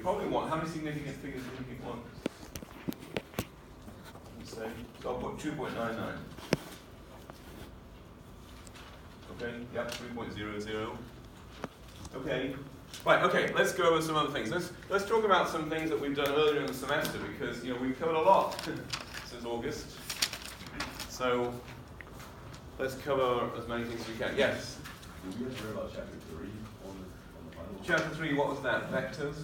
probably want, how many significant figures do you think you want? So I'll put 2.99. Okay, yep, 3.00. Okay. Right, okay, let's go over some other things. Let's talk about some things that we've done earlier in the semester, because we've covered a lot since August. So let's cover as many things as we can. Yes? Did we ever hear about chapter 3 on the final? Chapter 3, what was that? Vectors?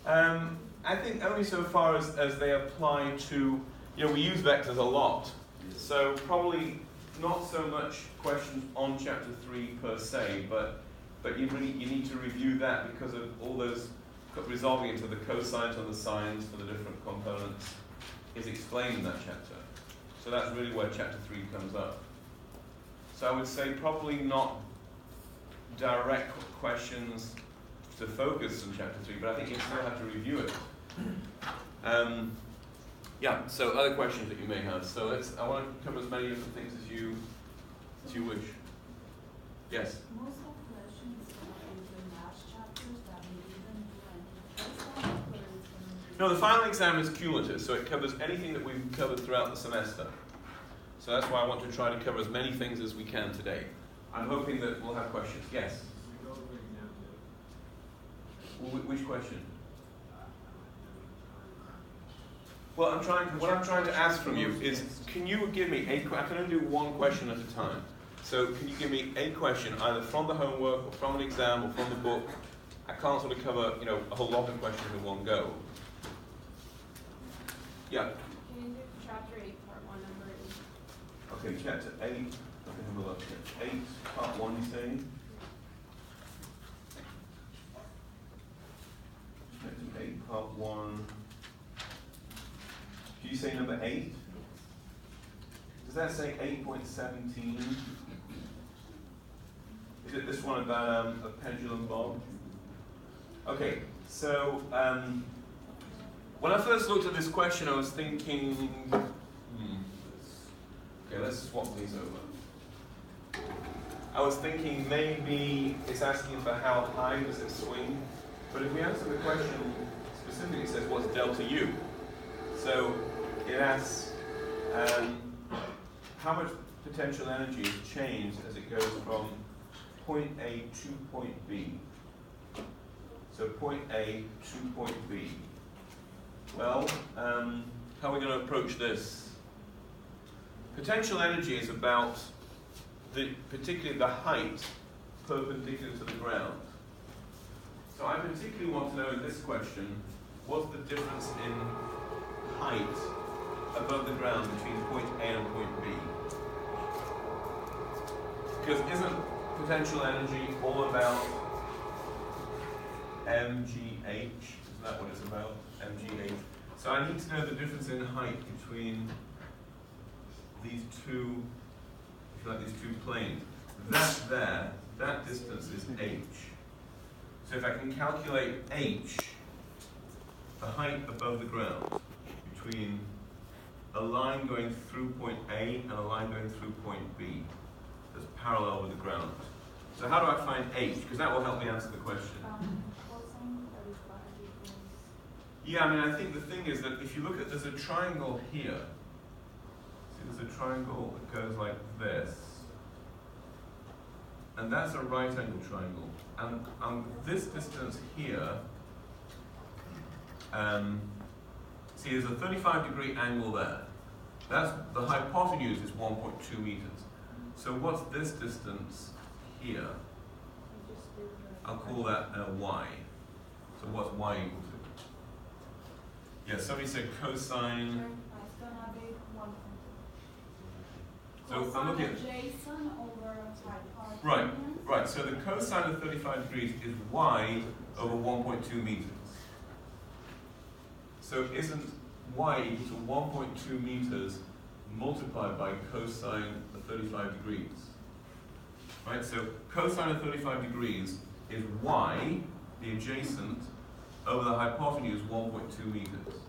Yeah. I think only so far as they apply to, we use vectors a lot. So probably not so much questions on chapter 3 per se, but you need to review that because of all those resolving into the cosines and the sines for the different components is explained in that chapter. So that's really where chapter 3 comes up. So I would say probably not direct questions to focus on chapter 3, but I think you still have to review it. Yeah, so other questions that you may have. So I want to cover as many different things as you wish. Yes? Most of the questions are in the last chapters that we didn't do any. No, the final exam is cumulative, so it covers anything that we've covered throughout the semester. So that's why I want to try to cover as many things as we can today. I'm hoping that we'll have questions. Yes? Which question? Well, what I'm trying to ask from you is, can you give me I can only do one question at a time. So can you give me a question, either from the homework, or from an exam, or from the book? I can't sort of cover, a whole lot of questions in one go. Yeah? Can you do chapter 8, part 1, number 8? Okay, chapter 8. Okay, have a look. 8, part 1, you say? Chapter 8, part 1. Do you say number 8? Does that say 8.17? Is it this one about a pendulum bob? Okay, so when I first looked at this question, I was thinking, okay, let's swap these over. I was thinking maybe it's asking for how high does it swing, but if we answer the question specifically, it says what's delta U. So it asks how much potential energy is changed as it goes from point A to point B. So point A to point B. Well, how are we going to approach this? Potential energy is about particularly the height perpendicular to the ground. So I particularly want to know in this question, what's the difference in height above the ground between point A and point B? Because isn't potential energy all about mgh? Isn't that what it's about? mgh. So I need to know the difference in height between these two, if you like, these two planes. That distance is h. So if I can calculate h, the height above the ground, between a line going through point A and a line going through point B that's parallel with the ground. So how do I find h? Because that will help me answer the question. Yeah, I think the thing is that if you look at, there's a triangle here. See, there's a triangle that goes like this. And that's a right angle triangle. And this distance here, see, there's a 35-degree angle there. That's the hypotenuse is 1.2 meters. So what's this distance here? I'll call that y. So what's y equal to? Yeah, somebody said cosine. So I'm looking at adjacent over hypotenuse. Right. So the cosine of 35 degrees is y over 1.2 meters. So isn't y equal to 1.2 meters multiplied by cosine of 35 degrees? Right. So cosine of 35 degrees is y, the adjacent, over the hypotenuse 1.2 meters.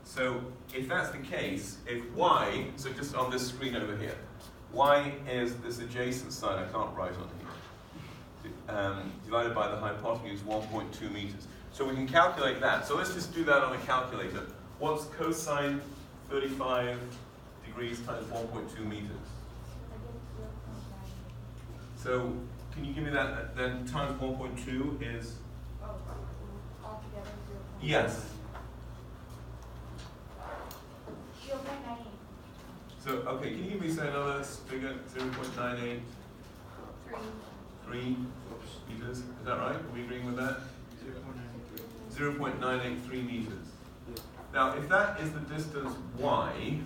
So if that's the case, if y, so just on this screen over here, y is this adjacent side I can't write on here. divided by the hypotenuse, 1.2 meters. So we can calculate that. So let's just do that on a calculator. What's cosine 35 degrees times 1.2 meters? So can you give me that, then times 1.2 is? Altogether 0.9. Yes. 0.98. So, okay, can you give me say another figure, 0.983 3. meters? Is that right? Are we agreeing with that? 0.983 meters. Now, if that is the distance y,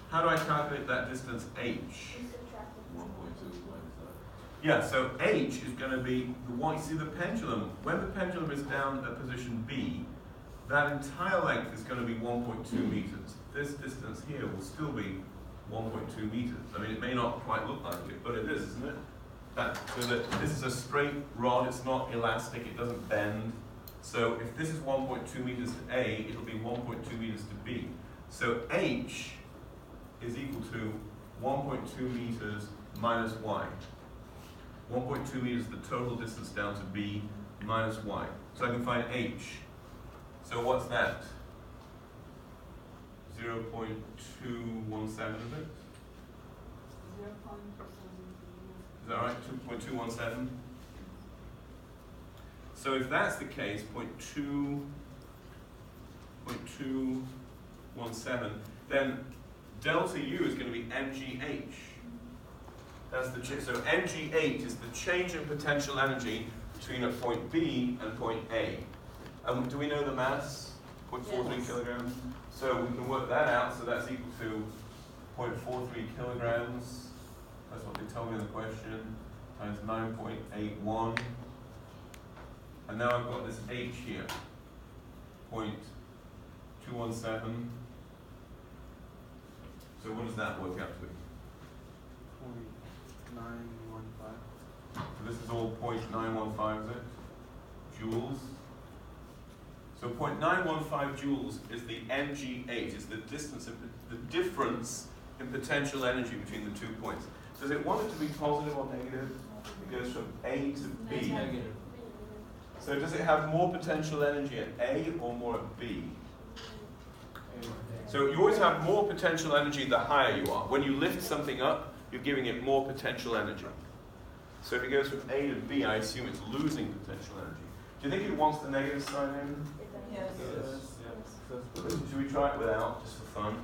how do I calculate that distance h? We subtracted 1.2 minus that. Yeah, so h is going to be the y. See the pendulum, when the pendulum is down at position B, that entire length is going to be 1.2 meters. This distance here will still be 1.2 meters. I mean, it may not quite look like it, but it is, isn't it? So that this is a straight rod, it's not elastic, it doesn't bend. So if this is 1.2 meters to A, it'll be 1.2 meters to B. So h is equal to 1.2 meters minus y. 1.2 meters is the total distance down to B minus y. So I can find h. So what's that? 0.217, is it? 0.2. Is that right? 2.217? So if that's the case, 0.217, then delta U is going to be mgh. That's the so mgh is the change in potential energy between a point B and point A. Do we know the mass? 0.43 Yes. kilograms. So we can work that out. So that's equal to 0.43 kilograms. That's what they told me in the question. Times 9.81. And now I've got this h here. 0.217. So what does that work out to? 0.915. So this is all 0.915, is it? Joules. So 0.915 joules is the mgh, is the distance, the difference in potential energy between the 2 points. Does it want it to be positive or negative? It goes from A to B. Negative. So does it have more potential energy at A or more at B? So you always have more potential energy the higher you are. When you lift something up, you're giving it more potential energy. So if it goes from A to B, I assume it's losing potential energy. Do you think it wants the negative sign in? Yes. Should we try it without, just for fun?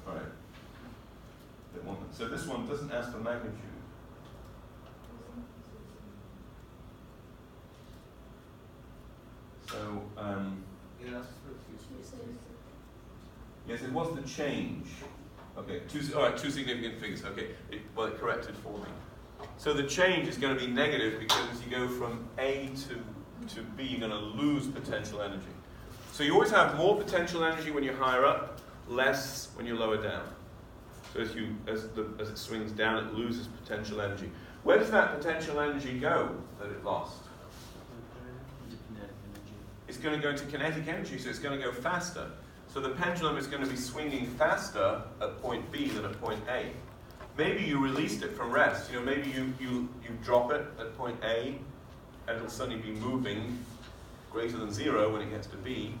All right. So this one doesn't ask for magnitude. So, yes, it was the change. Okay, all right, two significant figures. Okay, it corrected for me. So the change is going to be negative because as you go from A to B, you're going to lose potential energy. So you always have more potential energy when you're higher up, less when you're lower down. So as it swings down, it loses potential energy. Where does that potential energy go that it lost? It's going to go into kinetic energy, so it's going to go faster. So the pendulum is going to be swinging faster at point B than at point A. Maybe you released it from rest. You know, maybe you drop it at point A, and it'll suddenly be moving greater than 0 when it gets to B.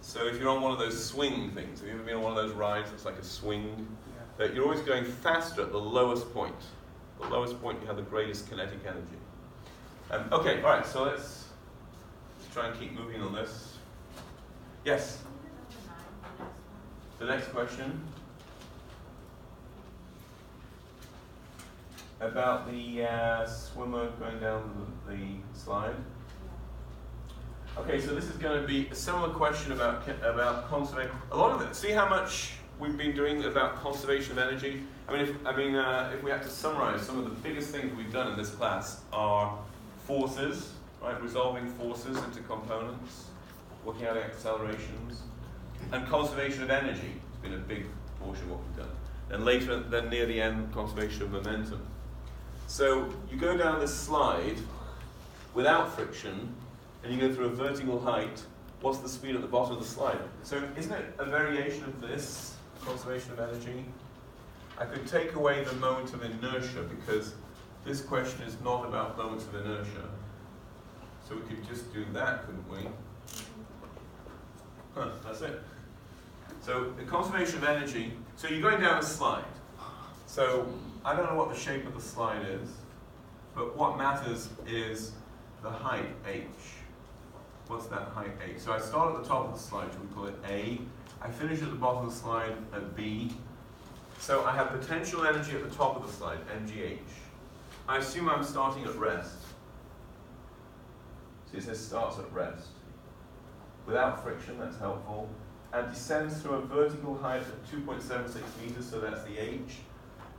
So if you're on one of those swing things, have you ever been on one of those rides that's like a swing? That you're always going faster at the lowest point. The lowest point you have the greatest kinetic energy. Okay, all right, so let's try and keep moving on this. Yes? The next question. About the swimmer going down the slide. Okay, so this is going to be a similar question about conservation. A lot of it. See how much we've been doing about conservation of energy. If we had to summarize, some of the biggest things we've done in this class are forces, right? Resolving forces into components, working out accelerations, and conservation of energy. It's been a big portion of what we've done. And later, then near the end, conservation of momentum. So you go down this slide without friction, and you go through a vertical height. What's the speed at the bottom of the slide? So isn't it a variation of this, conservation of energy? I could take away the moment of inertia because this question is not about moments of inertia. So we could just do that, couldn't we? That's it. So the conservation of energy, so you're going down a slide. So I don't know what the shape of the slide is, but what matters is the height, h. What's that height, h? So I start at the top of the slide, so we call it A. I finish at the bottom of the slide at B. So I have potential energy at the top of the slide, mgh. I assume I'm starting at rest. So it says starts at rest. Without friction, that's helpful. And descends through a vertical height of 2.76 meters, so that's the h.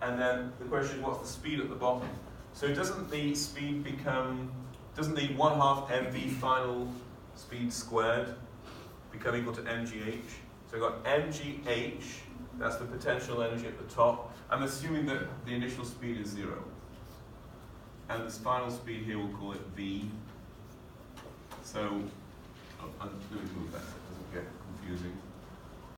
And then the question is, what's the speed at the bottom? So doesn't the speed become, doesn't the 1/2 mv final speed squared become equal to mgh? So I've got mgh, that's the potential energy at the top. I'm assuming that the initial speed is 0. And this final speed here, we'll call it v. So, let me move that so it doesn't get confusing.